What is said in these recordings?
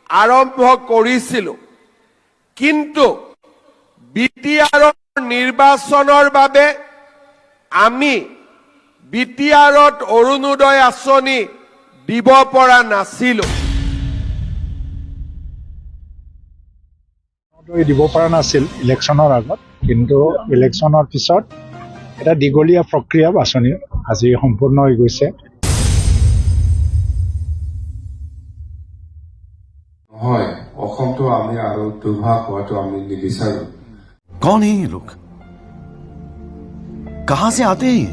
আৰম্ভ কৰিছিলোঁ, কিন্তু বিটিআৰৰ নিৰ্বাচনৰ বাবে আমি বিটিআৰত অৰুণোদয় আঁচনি দিব পৰা নাছিলোঁ। দিব পৰা নাছিল ইলেকশ্যনৰ আগত, কিন্তু ইলেকশ্যনৰ পিছত এটা দীঘলীয়া প্ৰক্ৰিয়া বাছনিৰ আজি সম্পূৰ্ণ হৈ গৈছে। নহয়, অসমটো আমি আৰু দুৰ্ভাগ হোৱাটো আমি নিবিচাৰো। कौन है ये लोग? कहां से आते हैं?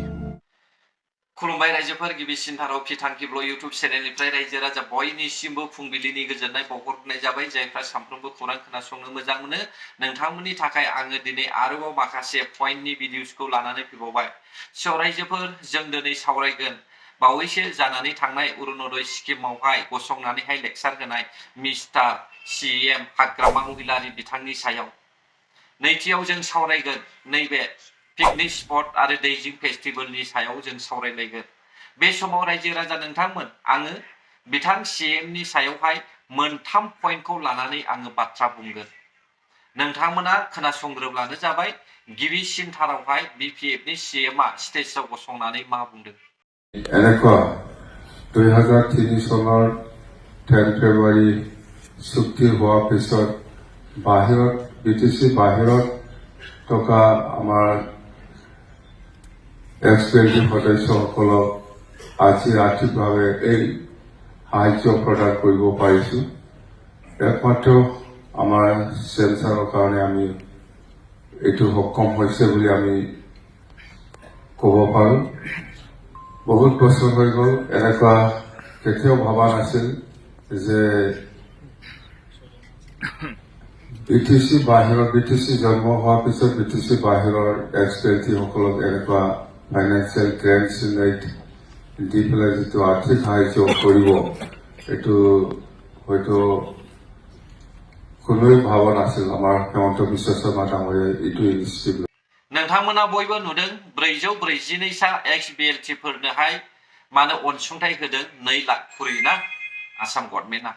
खुलुमबाय रायजोफोर, गिबिसिन थाराव फिथांखिब्ल इउटुब चेनेलनिफ्राय रायजो राजा बयनिसिमबो फुंबिलिनि गोजोननाय बावहरनाय जाबाय। जायफ्रा सानफ्रोमबो खौरां खोनासंनो मोजां मोनो, नोंथांमोननि थाखाय आङो दिनै आरोबाव माखासे पइन्टनि भिडिअसखौ लानानै फैबावबाय। स' रायजोफोर, जों दिनै सावरायगोन बावैसो जानानै थांनाय अरुणोदय स्किमावहाय गसंनानैहाय लेक्सार होनाय मिस्टार CM हाग्रामा महिलारि बिथांनि सायाव। नैथियाव जों सावरायगोन नैबे पिकनिक स्पट आरो दैजिं फेस्टिभेलनि सायाव जों सावरायलायगोन। बे समाव रायजो राजा नोंथांमोन, आङो बिथां CMनि सायावहाय मोनथाम पइन्टखौ लानानै आङो बाथ्रा बुंगोन। नोंथांमोना खोनासंग्रोब्लानो जाबाय। गिबिसिन थारावहाय BPFनि CMआ स्टेजआव गसंनानै मा बुंदों। এনেকুৱা 2003 চনৰ 10 ফেব্ৰুৱাৰী চুক্তি হোৱাৰ পিছত বাহিৰত BTC বাহিৰত থকা আমাৰ এক্স-20 সদস্যসকলক আজি আৰ্থিকভাৱে এই সাহায্য প্ৰদান কৰিব পাৰিছোঁ। একমাত্ৰ আমাৰ চেঞ্চাৰৰ কাৰণে আমি এইটো সক্ষম হৈছে বুলি আমি ক'ব পাৰোঁ। বহুত বছৰ হৈ গ'ল, এনেকুৱা কেতিয়াও ভবা নাছিল যে BTC বাহিৰৰ BTC জন্ম হোৱাৰ পিছত BTC বাহিৰৰ এক্স-20 সকলক এনেকুৱা ফাইনেন্সিয়েল গ্ৰেণ্ট দি পেলাই যিটো আৰ্থিক সাহায্য কৰিব, এইটো হয়তো কোনোৱে ভবা নাছিল। আমাৰ হেমন্ত বিশ্ব শৰ্মা ডাঙৰীয়াই এইটো ইনিচিয়েটিভ। नोंथांमोना बयबो नुदों 442सा XBLTफोरनोहाय मानो अनसुंथाइ होदों 2 लाख खरि ना आसाम गभर्नमेन्टआ।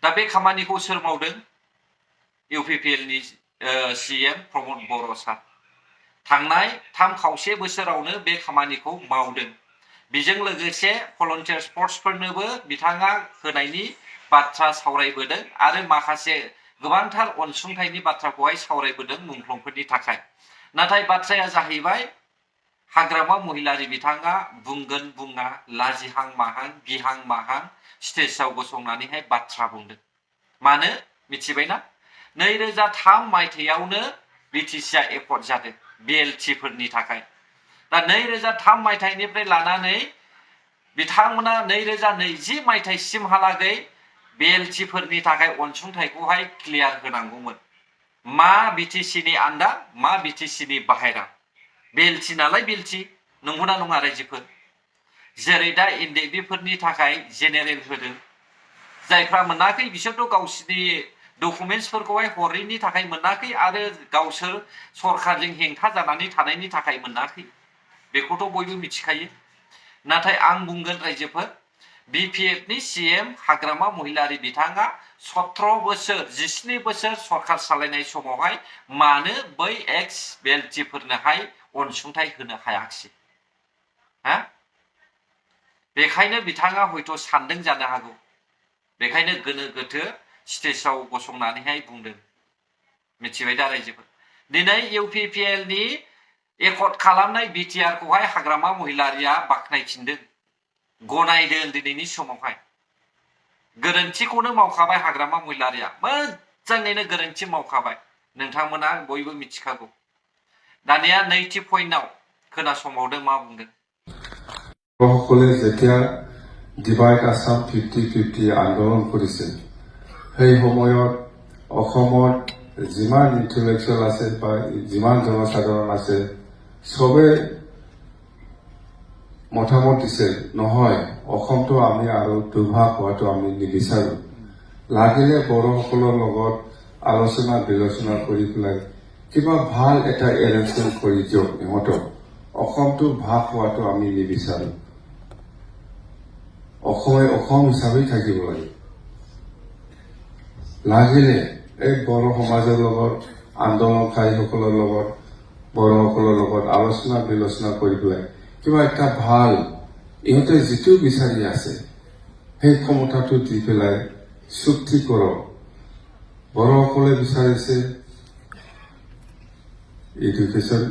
दा बे खामानिखौ सोर मावदों? UPPLनि CM प्रमद बर' सार। थांनाय 3.5 बोसोरावनो बे खामानिखौ मावदों। बेजों लोगोसे भलन्टियार स्पर्ट्सफोरनोबो बिथाङा होनायनि बाथ्रा सावरायबोदों आरो माखासे गोबांथार अनसुंथाइनि बाथ्राखौहाय सावरायबोदों मुंख्लंफोरनि थाखाय। नाथाय बाथ्राया जाहैबाय, हाग्रामा महिलारि बिथाङा बुंगोन बुङा, लाजिहां माहां गिहां माहां स्टेजआव गसंनानैहाय बाथ्रा बुंदों। मानो मिथिबायना? 2003 मायथाइयावनो BTCआ एकर्ड जादों BLTफोरनि थाखाय। दा 2003 मायथाइनिफ्राय लानानै बिथांमोना 2020 मायथाइसिमहालागै BLTफोरनि थाखाय अनसुंथाइखौहाय क्लियार होनांगौमोन। मा BTCनि आन्दार, मा BTCनि बाहेरा। BLT नालाय BLT, नंगौना नङा रायजोफोर? जेरै दा NDBफोरनि थाखाय जेनेरेल होदों। जायफ्रा मोनाखै बिसोरथ' गावसिनि डकुमेन्टसफोरखौहाय हरैनि थाखाय मोनाखै आरो गावसोर सरकारजों हेंथा जानानै थानायनि थाखाय मोनाखै। बेखौथ' बयबो मिथिखायो। नाथाय आं बुंगोन रायजोफोर, BPFनि CM हाग्रामा महिलारि बिथाङा 17 बोसोर 17 बोसोर सरकार सालायनाय समावहाय मानो बै XBLTफोरनोहाय अनसुंथाइ होनो हायाखिसै? बेखायनो बिथाङा हयथ' सानदों जानो हागौ। बेखायनो गोनो गोथो स्टेजआव गसंनानैहाय बुंदों। मिथिबाय दा रायजोफोर? दिनै UPPLनि एकर्ड खालामनाय BTRखौहाय हाग्रामा महिलारिया बाख्नायफिनदों, गनायदों दिनैनि समावहाय। गोरोन्थिखौनो मावखाबाय हाग्रामा महिलारिया, मोजाङैनो गोरोन्थि मावखाबाय। नोंथांमोना बयबो मिथिखागौ। दानिया नैथि पइन्टआव खोनासंबावदों मा बुंदों। সকলে যেতিয়া ডিভাইড আসাম 50-50 আন্দোলন কৰিছিল, সেই সময়ত অসমত যিমান ইণ্টেলেকচুৱেল আছে বা যিমান জনসাধাৰণ আছে, চবে মতামত দিছে, নহয় অসমটো আমি আৰু দুৰ্ভাগ হোৱাটো আমি নিবিচাৰো। লাগিলে বড়োসকলৰ লগত আলোচনা বিলোচনা কৰি পেলাই কিবা ভাল এটা এৰেঞ্জমেণ্ট কৰি দিয়ক ইহঁতক। অসমটো ভাগ হোৱাটো আমি নিবিচাৰো। অসমে অসম হিচাপেই থাকিব লাগে। লাগিলে এই বড় সমাজৰ লগত আন্দোলনকাৰীসকলৰ লগত বড়সকলৰ লগত আলোচনা বিলোচনা কৰি পেলাই কিবা এটা ভাল ইহঁতে যিটো বিচাৰি আছে সেই ক্ষমতাটো দি পেলাই চুক্তি কৰক বড়সকলে বিচাৰিছে এডুকেশ্যন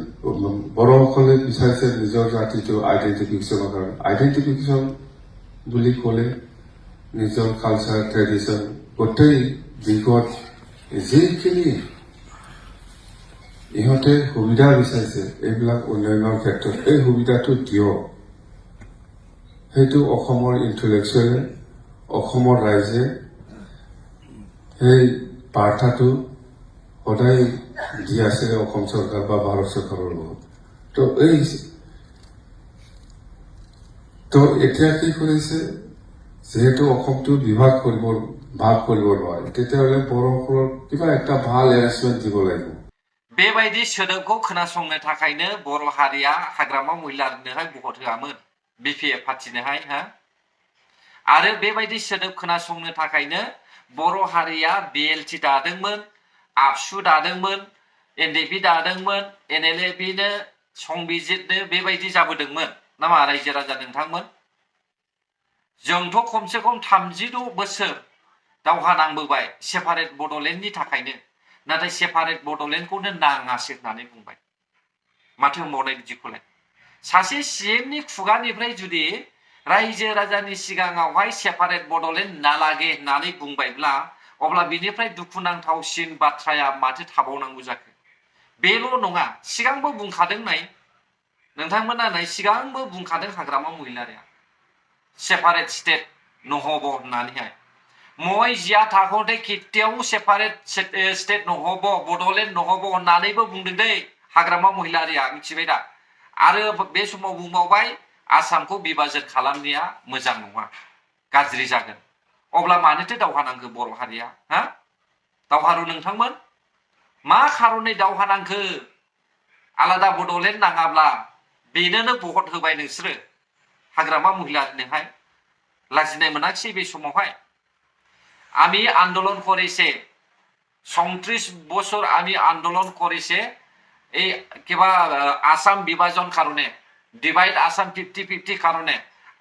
বড়সকলে বিচাৰিছে নিজৰ জাতিটো আইডেন্টিফিকেশ্যনৰ কাৰণে আইডেন্টিফিকেশ্যন বুলি ক'লে নিজৰ কালচাৰ ট্ৰেডিশ্যন গোটেই দিশত যিখিনি ইহঁতে সুবিধা বিচাৰিছে এইবিলাক উন্নয়নৰ ক্ষেত্ৰত এই সুবিধাটো দিয়ক সেইটো অসমৰ ইণ্টেলেকচুৱেলে অসমৰ ৰাইজে সেই বাৰ্তাটো সদায় দি আছে অসম চৰকাৰ বা ভাৰত চৰকাৰৰ লগত তো এতিয়া কি কৰিছে যেহেতু অসমটো ভাগ কৰিব নোৱাৰে তেতিয়াহ'লে বড়োসকলৰ কিবা একটা ভাল এৰেঞ্জমেণ্ট দিব লাগিব बेबायदि सोदोबखौ खोनासंनो थाखायनो बर' हारिया हाग्रामा महिलारिनोहाय भट होआमोन बिपिएफ पार्टिनोहाय हा आरो बेबायदि सोदोब खोनासंनो थाखायनो बर' हारिया बिएलटि दादोंमोन आबसु दादोंमोन एनडिपि दादोंमोन एनएलएफनो संबिजिरनो बेबायदि जाबोदोंमोन नामा रायजो राजा नोंथांमोन जोंथ' खमसे खम 36 बोसोर दावहा नांबोबाय सेपारेट बड'लेण्डनि थाखायनो नाथाय सेपारेट बड'लेण्डखौनो नाङासो होननानै बुंबाय माथो होनबावनाय बिदिखौलाय सासे सीएमनि खुगानिफ्राय जुदि रायजो राजानि सिगाङावहाय सेपारेट बड'लेण्ड नालागे होननानै बुंबायब्ला अब्ला बिनिफ्राय दुखुनांथावसिन बाथ्राया माथो थाबावनांगौ जाखो बेल' नङा सिगांबो बुंखादों नाय नोंथांमोना नाय सिगांबो बुंखादों हाग्रामा महिलारिया सेपारेट स्टेट নহ'ব होननानैहाय মই জিয়া থাকোঁতে কেতিয়াও सेपारेट स्टेट নহ'ব बड'लेण्ड নহ'ব होननानैबो बुंदों दै हाग्रामा महिलारिया मिथिबाय दा आरो बे समाव बुंबावबाय आसामखौ बिभाजन खालामनाया मोजां नङा गाज्रि जागोन अब्ला मानोथो दावहा नांगौ बर' हारिया हा दावहारु नोंथांमोन मा खारनै दावहा नांखो आलादा बड'लेण्ड नाङाब्ला बेनोनो भट होबाय नोंसोरो हाग्रामा महिलारिनोहाय लाजिनाय मोनाखिसै बे समावहाय আমি আন্দোলন করেছে ৩৬ বছর আমি আন্দোলন করেছে এই কিবা আসাম বিভাজন কারণে ডিভাইড আসাম 50-50 কারণে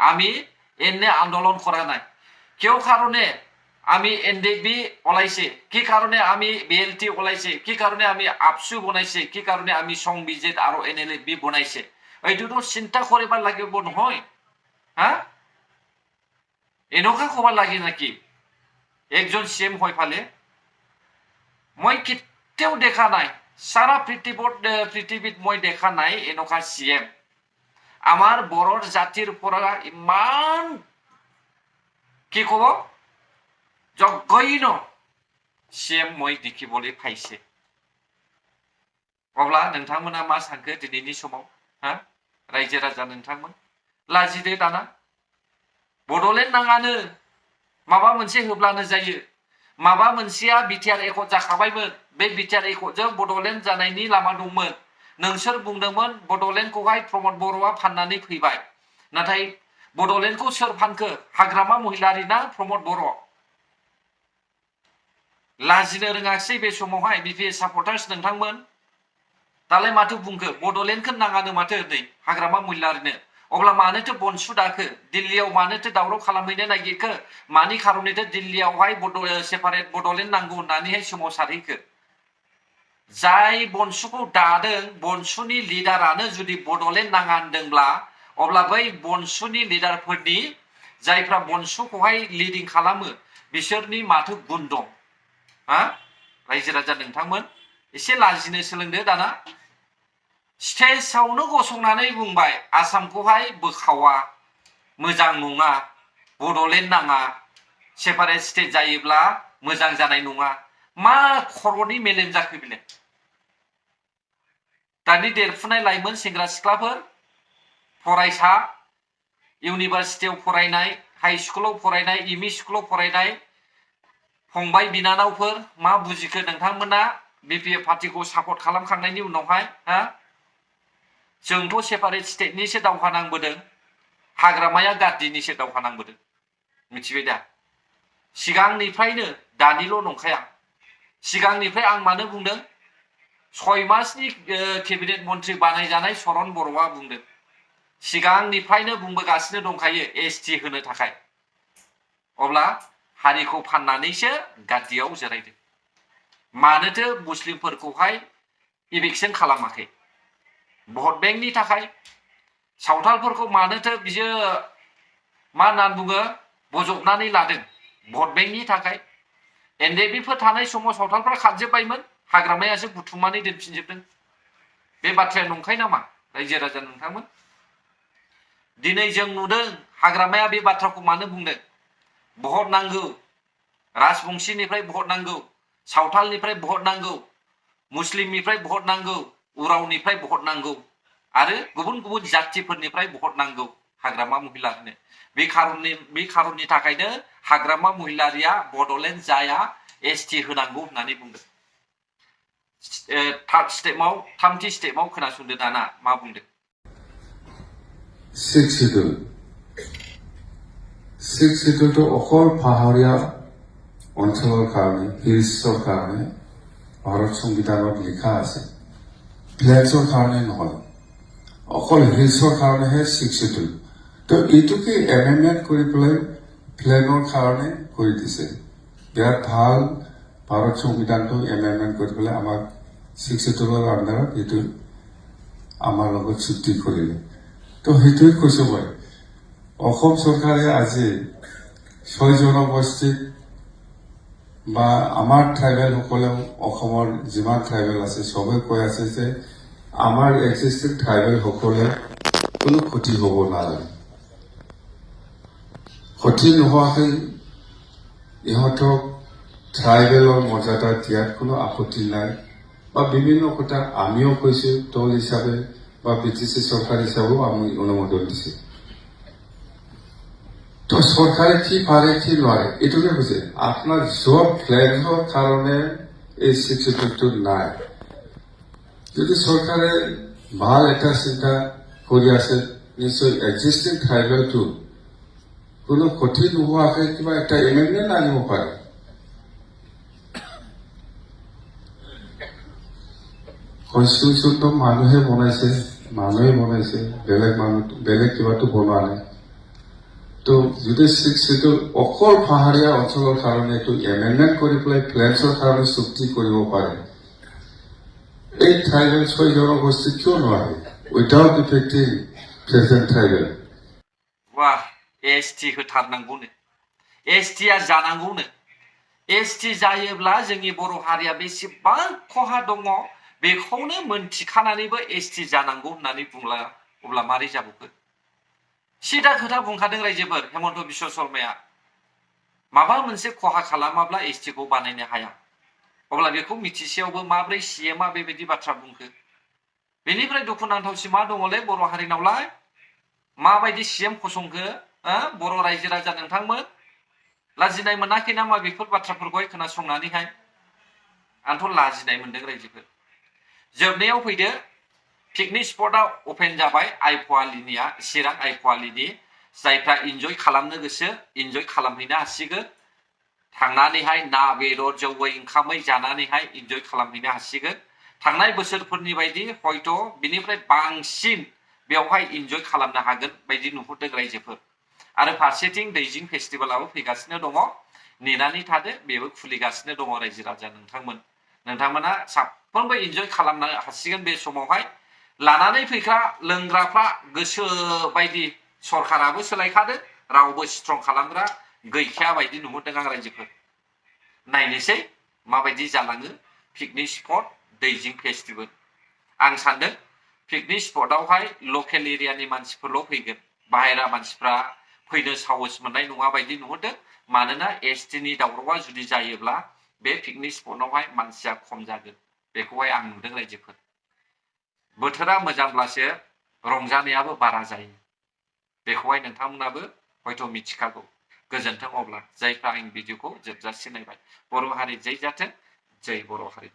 আমি এনে আন্দোলন করা নাই কেউ কারণে আমি এনডিপি ওলাইছে কি কারণে আমি বিএলটি ওলাইছে কি কারণে আমি আপসু বনাইছে কি কারণে আমি সংবিজিত আর এনএলএফ বনাইছে এইটো চিন্তা করিবার লাগিব নহয় হ্যাঁ এনেকুৱা কবা লাগে নাকি একজন সিএম হয় ফালে মই কেতিয়াও দেখা নাই সারা পৃথিবীত মই দেখা নাই এনেকুৱা সিএম আমার বড় জাতির পৰা ইমান কি কব যজ্ঞহীন সিএম মই দেখিবলৈ পাইছে अब्ला नोंथांमोना मा सानखो दिनैनि समाव हा रायजो राजा नोंथांमोन लाजिदो दाना बड'लेण्ड नाङानो माबा मोनसे होब्लानो जायो माबा मोनसेया बिटिआर एकर्ड जाखाबायमोन बे बिटिआर एकर्डजों बड'लेण्ड जानायनि लामा दंमोन नोंसोर बुंदोंमोन बड'लेण्डखौहाय प्रमद बर'आ फाननानै फैबाय नाथाय बड'लेण्डखौ सोर फानखो हाग्रामा महिलारि ना प्रमद बर' लाजिनो रोङासै बे समावहाय बिपिएफ सापर्टार्स नोंथांमोन दालाय माथो बुंखो बड'लेण्डखौ नाङानो माथो नै हाग्रामा महिलारिनो अब्ला मानोथो बनसु दाखो दिल्लीयाव मानोथो दावराव खालामहैनो नागिरखो मानि खारनैथो दिल्लीयावहाय सेपारेट बड'लेण्ड नांगौ होननानैहाय सोमावसारहैखो जाय बनसुखौ दादों बनसुनि लिडारानो जुदि बड'लेण्ड नाङा होनदोंब्ला अब्ला बै बनसुनि लिडारफोरनि जायफ्रा बनसुखौहाय लिडिं खालामो बिसोरनि माथो गुन दं हा रायजो राजा नोंथांमोन एसे लाजिनो सोलोंदो दाना स्टेजआवनो गसंनानै बुंबाय आसामखौहाय बोखावा मोजां नङा बड'लेण्ड नाङा सेपारेट स्टेट जायोब्ला मोजां जानाय नङा मा खर'नि मेलेम जाखो बिलाय दानि देरफुनाय लाइमोन सेंग्रा सिख्लाफोर फरायसा इउनिभार्सिटियाव फरायनाय हाई स्कुलाव फरायनाय एमइ स्कुलाव फरायनाय फंबाय बिनानावफोर मा बुजिखो नोंथांमोना बिपिएफ पार्टिखौ सापर्ट खालामखांनायनि उनावहाय हा जोंथ' सेपारेट स्टेटनिसो दावहा नांबोदों हाग्रामाया गादिनिसो दावहा नांबोदों मिथिबाय दा सिगांनिफ्रायनो दानिल' नंखाया सिगांनिफ्राय आं मानो बुंदों 6 मासनि केबिनेट मन्थ्रि बानायजानाय चरण बर'आ बुंदों सिगांनिफ्रायनो बुंबोगासिनो दंखायो एसटि होनो थाखाय अब्ला हारिखौ फाननानैसो गाद्दियाव जिरायदों मानोथो मुस्लिमफोरखौहाय इभिक्सन खालामाखै भट बेंकनि थाखाय सावथालफोरखौ मानोथो बियो मा होननानै बुङो बजबनानै लादों भट बेंकनि थाखाय एनडिएफबिफोर थानाय समाव सावथालफ्रा खारजोब्बायमोन हाग्रामायासो बुथुमनानै दोनफिनजोबदों बे बाथ्राया नंखाय नामा रायजो राजा नोंथांमोन दिनै जों नुदों हाग्रामाया बे बाथ्राखौ मानो बुंदों भट नांगौ राजबंशीनिफ्राय भट नांगौ सावथालनिफ्राय भट नांगौ मुस्लिमनिफ्राय भट नांगौ उरावनिफ्राय भट नांगौ आरो गुबुन गुबुन जातिफोरनिफ्राय भट नांगौ हाग्रामा महिलारिनो बे खारननि थाखायनो हाग्रामा महिलारिया बड'लेण्ड जाया एसटि होनांगौ होननानै बुंदों थामथि स्टेपआव खोनासंदो दाना मा बुंदों 6 শিডিউল তো অকল পাহাৰীয়া অঞ্চলৰ কাৰণে হিলছৰ কাৰণে ভাৰত সংবিধানত লিখা আছে প্লেন্সৰ কাৰণে নহয় অকল হিলছৰ কাৰণেহে 6 শিডিউল তো এইটোকে এমেণ্ডমেণ্ট কৰি পেলাই প্লেনৰ কাৰণে কৰি দিছে বিৰাট ভাল ভাৰত সংবিধানটো এমেণ্ডমেণ্ট কৰি পেলাই আমাক 6 শিডিউলৰ আণ্ডাৰত এইটো আমাৰ লগত চুক্তি কৰিলে তো সেইটোৱে কৈছো মই অসম চৰকাৰে আজি 6 জনগোষ্ঠীক বা আমাৰ ট্ৰাইবেল সকলেও অসমৰ যিমান ট্ৰাইবেল আছে সবে কৈ আছে যে আমাৰ এক্সিষ্টিং ট্ৰাইবেল সকলে কোনো ক্ষতি হ'ব নালাগে ক্ষতি নোহোৱাকৈ ইহঁতক ট্ৰাইবেলৰ মৰ্যাদা দিয়াত কোনো আপত্তি নাই বা বিভিন্ন কথা আমিও কৈছো দল হিচাপে বা বিটিসি সরকার হিসাবেও আমি অনুমোদন দিছি তো সরকারে কি পারে কি নয় এটুকু বুঝে আপনার জব ফ্ল্যাগের কারণে এই 6 শিডিউলটো নাই যদি সরকারে ভাল এটা চিন্তা কৰি আছে নিশ্চয় এক্সিষ্টিং ট্ৰাইবেলটো কোনো ক্ষতি নোহোৱাকৈ কিবা এটা এমেণ্ডমেণ্ট আনিব পাৰে কনস্টিটিউশনটো মানুহে বনাইছে বেলেগ কিবাটো বনোৱা নাই তো যদি 6 শিডিউল অকল পাহাৰীয়া অঞ্চলৰ কাৰণে এইটো এমেণ্ডমেণ্ট কৰি পেলাই প্লেন্সৰ কাৰণে চুক্তি কৰিব পাৰে এই ট্ৰাইবেল 6 জনগোষ্ঠী কিয় নোৱাৰে উইদাউট ইফেক্টিং প্ৰেজেন্ট ট্ৰাইবেল वाह एसटि होथारनांगौनो एसटिया जानांगौनो एसटि जायोब्ला जोंनि बर' हारिया बेसेबां खहा दङ बेखौनो मोनथिखानानैबो एसटि जानांगौ होननानै बुंला अब्ला मारै जाबोखो सिदा खोथा बुंखादों रायजोफोर हेमन्त बिश्व शर्माया माबा मोनसे खहा खालामाब्ला एसटिखौ बानायनो हाया अब्ला बेखौ मिथिसेयावबो माब्रै सिएमआ बेबायदि बाथ्रा बुंखो बेनिफ्राय दुखुनांथावसिन मा दङलै बर' हारिनावलाय माबायदि सिएम फसंखो बर' रायजो राजा नोंथांमोन लाजिनाय मोनाखै नामा बेफोर बाथ्राफोरखौहाय खोनासंनानैहाय आंथ' लाजिनाय मोनदों रायजोफोर जोबनायाव फैदो पिकनिक स्पटआ अपेन जाबाय आइफवालिनिया चिरां आइफवालिनि जायफ्रा इन्जय खालामनो गोसो इन्जय खालामहैनो हासिगोन थांनानैहाय ना बेदर जौयै ओंखामै जानानैहाय इन्जय खालामहैनो हासिगोन थांनाय बोसोरफोरनि बायदि हयथ' बिनिफ्राय बांसिन बेवहाय इन्जय खालामनो हागोन बायदि नुहुरदों रायजोफोर आरो फारसेथिं दैजिं फेस्टिभेलाबो फैगासिनो दङ नेनानै थादो बेबो खुलिगासिनो दङ रायजो राजा नोंथांमोना साफ्रोमबो इन्जय खालामनो हासिगोन बे समावहाय लानानै फैग्रा लोंग्राफ्रा गोसो बायदि सरकाराबो सोलायखादो रावबो स्ट्रं खालामग्रा गैखाया बायदि नुहुरदों आं रायजोफोर नायनोसै माबायदि जालाङो पिकनिक स्पट दैजिं फेस्टिभेल आं सानदों पिकनिक स्पटआवहाय लकेल एरियानि मानसिफोरल' फैगोन बाहेरा मानसिफ्रा फैनो साहस मोननाय नङा बायदि नुहुरदों मानोना एसटिनि दावरावा जुदि जायोब्ला बे पिकनिक स्पटआवहाय मानसिया खम जागोन बेखौहाय आं नुदों रायजोफोर बोथोरा मोजांब्लासो रंजानायाबो बारा जायो बेखौहाय नोंथांमोनाबो हयथ' मिथिखागौ गोजोन्थों अब्ला जायफ्रा आं भिडिअखौ जोबजासिम नायबाय बर' हारि जै जाथों जै बर' हारि